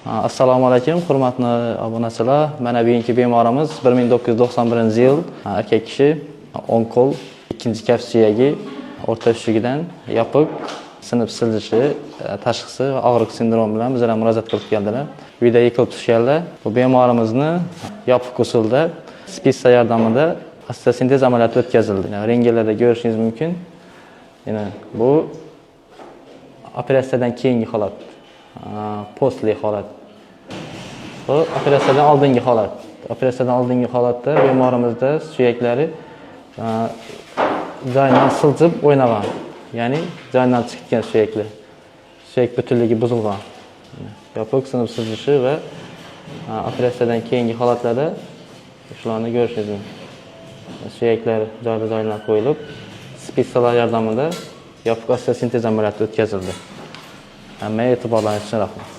Assalomu alaykum, hurmatli obunachilar. Mana bugungi bemorimiz 1991-yil erkak kishi, o'ng qo'l, ikkinchi kaf suyagi o'rta ushigidan yopiq sinib siljishi tashxisi va og'riq sindromi bilan bizlarga murojaat qilib keldilar. Uyda yiqilib tushganlar. Bu bemorimizni yopiq usulda spissa yordamida osteosintez amaliyoti o'tkazildi. Rentgenlarda ko'rishingiz mumkin. Bu operatsiyadan keyingi holat, postli holat. Bu operatsiyadan oldingi holat. Operatsiyadan oldingi holatda bemorimizda suyaklari joyidan siljib o'ynagan. Ya'ni joyidan chiqib ketgan suyaklar. Suyak butunligi buzilgan. Yopiq sinib siljishi va operatsiyadan keyingi holatlarda shularni ko'rishingiz mumkin. Suyaklar joyidan qo'yilib, spissalar yordamida yopiq osteosintez amaliyoti o'tkazildi. Hammaga e'tiborlaringiz uchun rahmat.